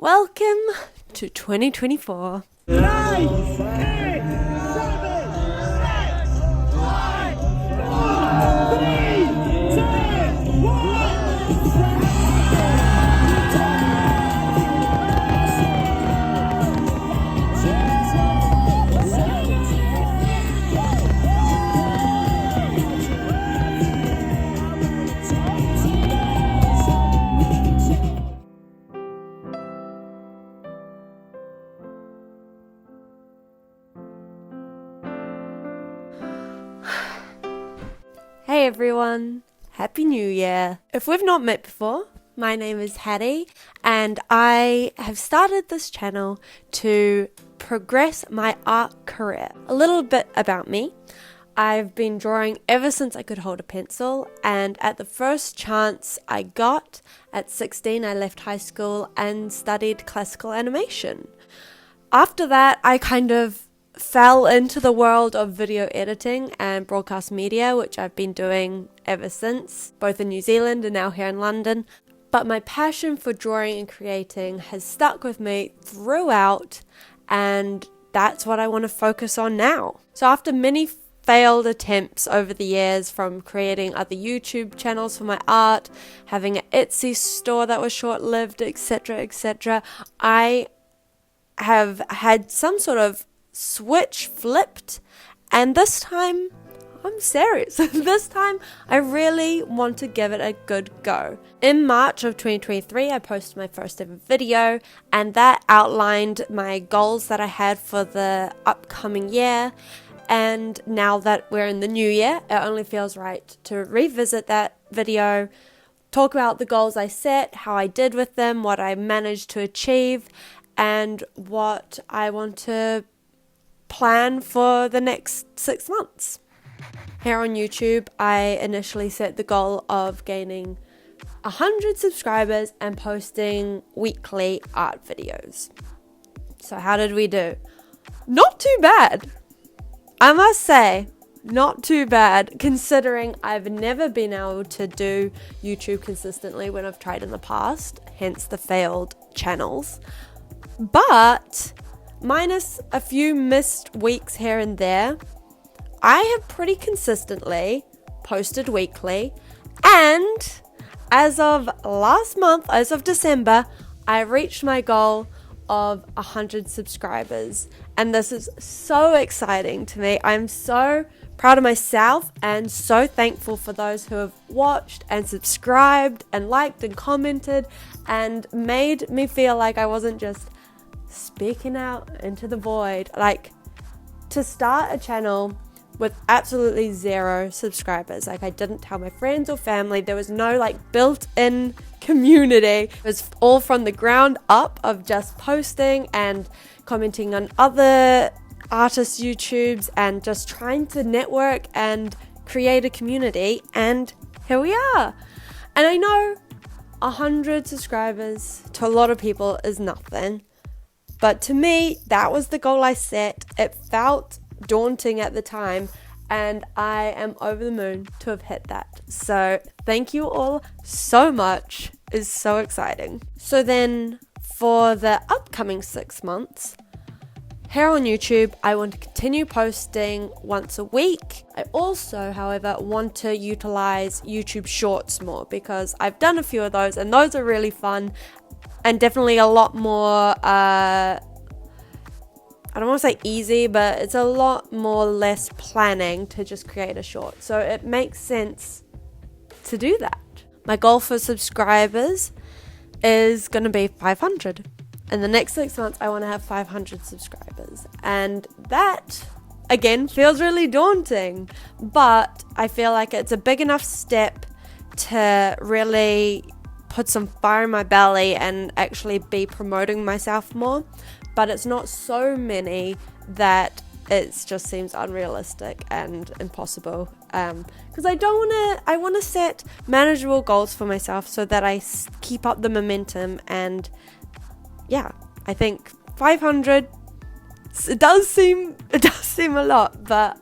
Welcome to 2024. Hey everyone, Happy New Year. If we've not met before, my name is Hattie and I have started this channel to progress my art career. A little bit about me. I've been drawing ever since I could hold a pencil, and at the first chance I got, at 16 I left high school and studied classical animation. After that I kind of fell into the world of video editing and broadcast media, which I've been doing ever since, both in New Zealand and now here in London. But my passion for drawing and creating has stuck with me throughout, and that's what I want to focus on now. So after many failed attempts over the years, from creating other YouTube channels for my art, having an Etsy store that was short-lived, etc., I have had some sort of switch flipped, and this time I'm serious. This time I really want to give it a good go. In March of 2023 I posted my first ever video, and that outlined my goals that I had for the upcoming year. And now that we're in the new year, it only feels right to revisit that video, talk about the goals I set, how I did with them, what I managed to achieve, and what I want to plan for the next 6 months. Here on YouTube, I initially set the goal of gaining 100 subscribers and posting weekly art videos. So how did we do? Not too bad. I must say, not too bad, considering I've never been able to do YouTube consistently when I've tried in the past, hence the failed channels. But minus a few missed weeks here and there, I have pretty consistently posted weekly, and as of last month, as of December, I reached my goal of 100 subscribers, and this is so exciting to me. I'm so proud of myself and so thankful for those who have watched and subscribed and liked and commented and made me feel like I wasn't just speaking out into the void. Like, to start a channel with absolutely 0 subscribers, like I didn't tell my friends or family, there was no like built-in community. It was all from the ground up of just posting and commenting on other artists' YouTubes and just trying to network and create a community, and here we are. And I know 100 subscribers to a lot of people is nothing, but to me, that was the goal I set. It felt daunting at the time, and I am over the moon to have hit that. So thank you all so much. It's so exciting. So then for the upcoming 6 months, here on YouTube, I want to continue posting once a week. I also, however, want to utilize YouTube Shorts more, because I've done a few of those and those are really fun and definitely a lot more, I don't want to say easy, but it's a lot more less planning to just create a short. So it makes sense to do that. My goal for subscribers is going to be 500. In the next 6 months, I want to have 500 subscribers. And that, again, feels really daunting. But I feel like it's a big enough step to really put some fire in my belly and actually be promoting myself more. But it's not so many that it just seems unrealistic and impossible. Because I want to set manageable goals for myself so that I keep up the momentum. And yeah, I think 500, it does seem a lot, but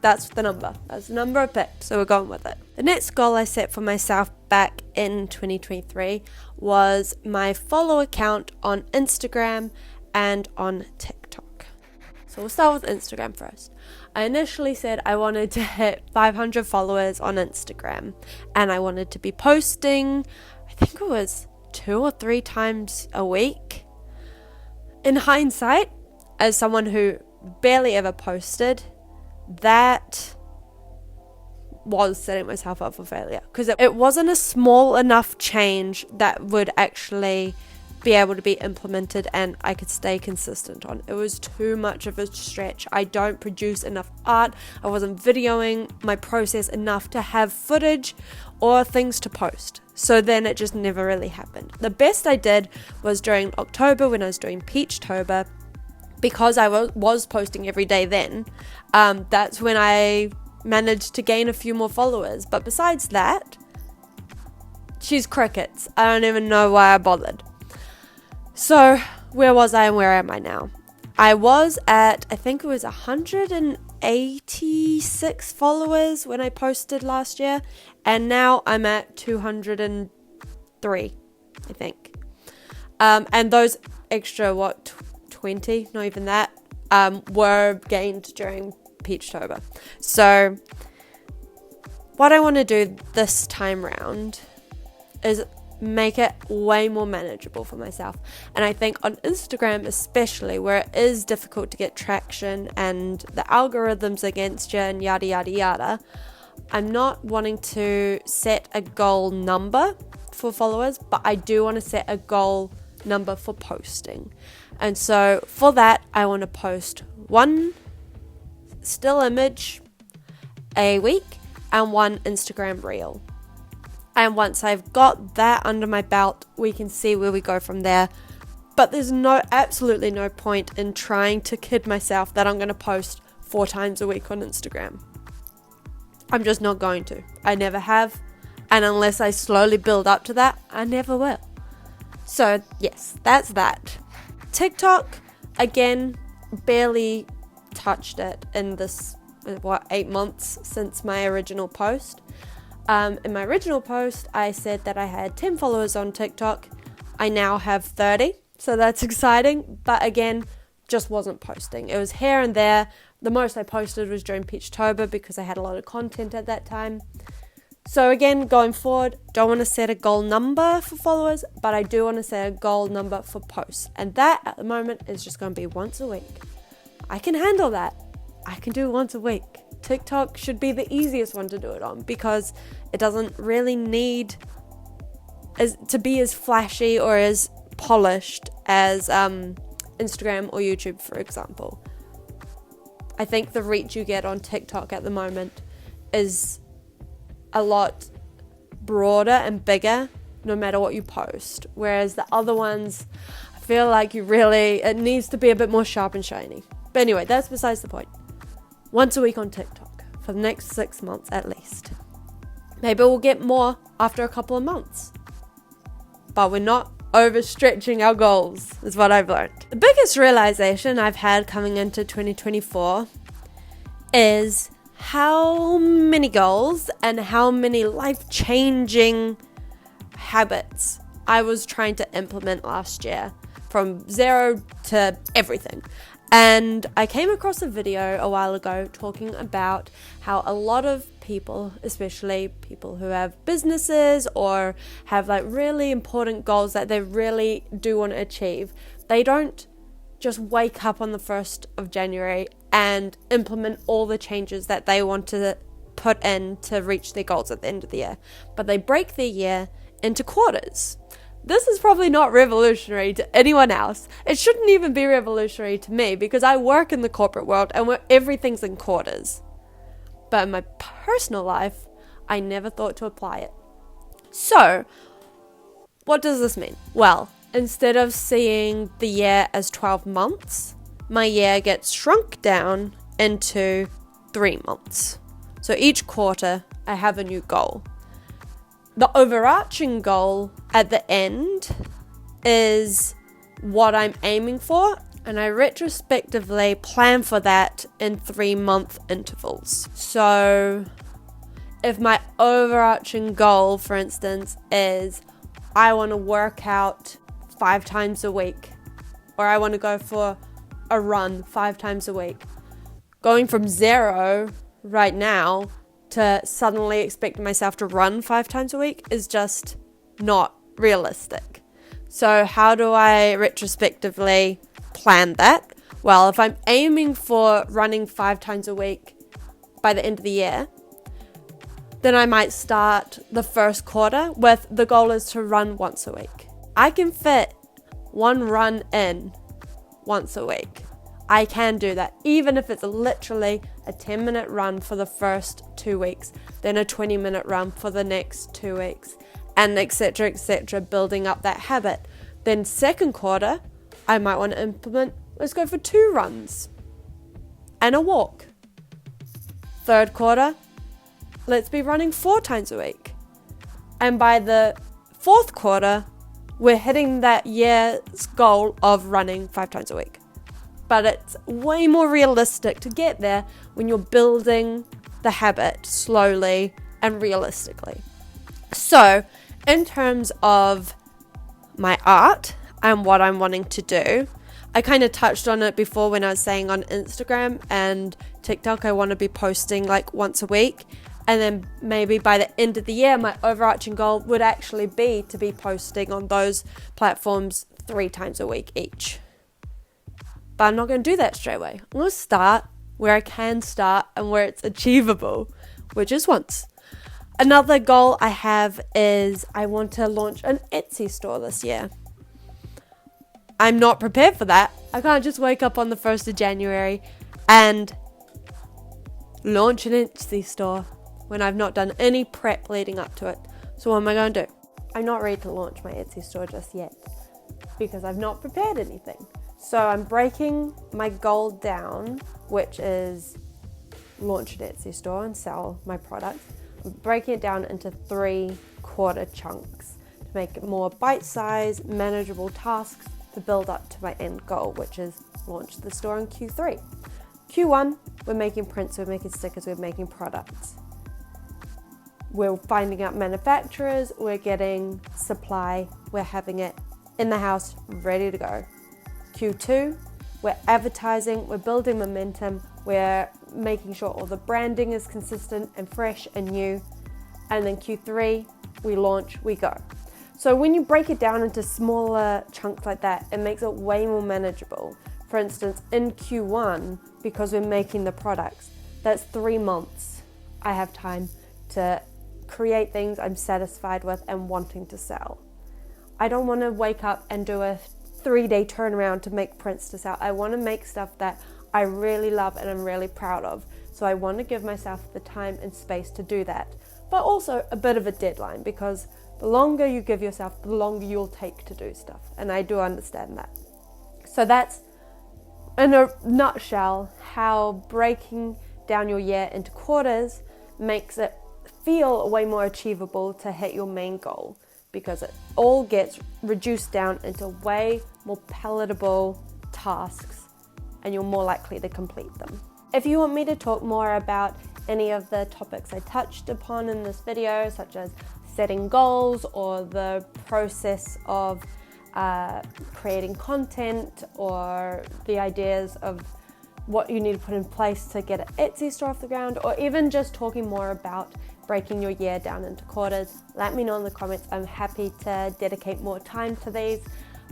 that's the number. That's the number I picked, so we're going with it. The next goal I set for myself back in 2023 was my follower count on Instagram and on TikTok. So we'll start with Instagram first. I initially said I wanted to hit 500 followers on Instagram, and I wanted to be posting, I think it was 2 or 3 times a week. In hindsight, as someone who barely ever posted, that was setting myself up for failure, because it wasn't a small enough change that would actually be able to be implemented and I could stay consistent on. It was too much of a stretch. I don't produce enough art. I wasn't videoing my process enough to have footage or things to post. So then it just never really happened. The best I did was during October when I was doing Peachtober, because I was posting every day then. That's when I managed to gain a few more followers. But besides that, she's crickets. I don't even know why I bothered. So where was I and where am I now? I was at, I think it was 186 followers when I posted last year, and now I'm at 203, I think. And those extra 20, not even that, were gained during Peachtober. So what I want to do this time round is make it way more manageable for myself. And I think on Instagram especially, where it is difficult to get traction and the algorithms against you and yada yada yada, I'm not wanting to set a goal number for followers, but I do want to set a goal number for posting. And so for that, I want to post 1 still image a week and 1 Instagram reel. And once I've got that under my belt, we can see where we go from there. But there's absolutely no point in trying to kid myself that I'm going to post 4 times a week on Instagram. I'm just not going to. I never have. And unless I slowly build up to that, I never will. So yes, that's that. TikTok, again, barely touched it in this, 8 months since my original post. In my original post, I said that I had 10 followers on TikTok. I now have 30, so that's exciting. But again, just wasn't posting. It was here and there. The most I posted was during Peachtober because I had a lot of content at that time. So again, going forward, don't want to set a goal number for followers, but I do want to set a goal number for posts. And that at the moment is just going to be once a week. I can handle that. I can do once a week. TikTok should be the easiest one to do it on because it doesn't really need to be as flashy or as polished as Instagram or YouTube, for example. I think the reach you get on TikTok at the moment is a lot broader and bigger no matter what you post, whereas the other ones, I feel like it needs to be a bit more sharp and shiny. But anyway, that's besides the point. Once a week on TikTok for the next 6 months at least. Maybe we'll get more after a couple of months. But we're not overstretching our goals, is what I've learned. The biggest realization I've had coming into 2024 is how many goals and how many life-changing habits I was trying to implement last year, from 0 to everything. And I came across a video a while ago talking about how a lot of people, especially people who have businesses or have like really important goals that they really do want to achieve, they don't just wake up on the 1st of January and implement all the changes that they want to put in to reach their goals at the end of the year, but they break their year into quarters. This is probably not revolutionary to anyone else. It shouldn't even be revolutionary to me because I work in the corporate world and where everything's in quarters. But in my personal life, I never thought to apply it. So, what does this mean? Well, instead of seeing the year as 12 months, my year gets shrunk down into 3 months. So each quarter, I have a new goal. The overarching goal at the end is what I'm aiming for, and I retrospectively plan for that in 3-month intervals. So if my overarching goal, for instance, is I want to work out 5 times a week, or I want to go for a run 5 times a week. Going from 0 right now to suddenly expecting myself to run 5 times a week is just not realistic. So how do I retrospectively plan that? Well, if I'm aiming for running 5 times a week by the end of the year, then I might start the first quarter with the goal is to run once a week. I can fit 1 run in once a week. I can do that, even if it's literally a 10-minute run for the first 2 weeks, then a 20-minute run for the next 2 weeks, and etc., building up that habit. Then second quarter, I might want to implement, let's go for 2 runs and a walk. Third quarter, let's be running 4 times a week. And by the fourth quarter, we're hitting that year's goal of running 5 times a week. But it's way more realistic to get there when you're building the habit slowly and realistically. So, in terms of my art and what I'm wanting to do, I kind of touched on it before when I was saying on Instagram and TikTok I want to be posting like once a week, and then maybe by the end of the year my overarching goal would actually be to be posting on those platforms 3 times a week each. But I'm not going to do that straight away. I'm going to start where I can start and where it's achievable, which is once. Another goal I have is I want to launch an Etsy store this year. I'm not prepared for that. I can't just wake up on the 1st of January and launch an Etsy store when I've not done any prep leading up to it. So what am I going to do? I'm not ready to launch my Etsy store just yet because I've not prepared anything. So I'm breaking my goal down, which is launch an Etsy store and sell my products. I'm breaking it down into 3 quarter chunks to make it more bite-sized, manageable tasks to build up to my end goal, which is launch the store in Q3. Q1, we're making prints, we're making stickers, we're making products. We're finding out manufacturers, we're getting supply, we're having it in the house ready to go. Q2, we're advertising, we're building momentum, we're making sure all the branding is consistent and fresh and new. And then Q3, we launch, we go. So when you break it down into smaller chunks like that, it makes it way more manageable. For instance, in Q1, because we're making the products, that's 3 months. I have time to create things I'm satisfied with and wanting to sell. I don't want to wake up and do a 3-day turnaround to make prints to sell. I want to make stuff that I really love and I'm really proud of. So I want to give myself the time and space to do that. But also a bit of a deadline, because the longer you give yourself, the longer you'll take to do stuff. And I do understand that. So that's, in a nutshell, how breaking down your year into quarters makes it feel way more achievable to hit your main goal, because it all gets reduced down into way more palatable tasks and you're more likely to complete them. If you want me to talk more about any of the topics I touched upon in this video, such as setting goals or the process of creating content, or the ideas of what you need to put in place to get an Etsy store off the ground, or even just talking more about breaking your year down into quarters, let me know in the comments. I'm happy to dedicate more time to these.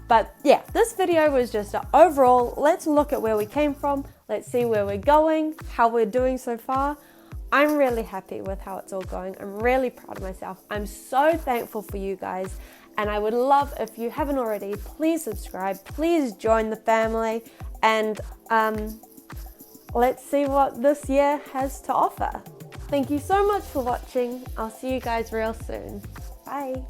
But yeah, this video was just an overall, let's look at where we came from, let's see where we're going, how we're doing so far. I'm really happy with how it's all going. I'm really proud of myself. I'm so thankful for you guys, and I would love, if you haven't already, please subscribe, please join the family, and let's see what this year has to offer. Thank you so much for watching. I'll see you guys real soon. Bye.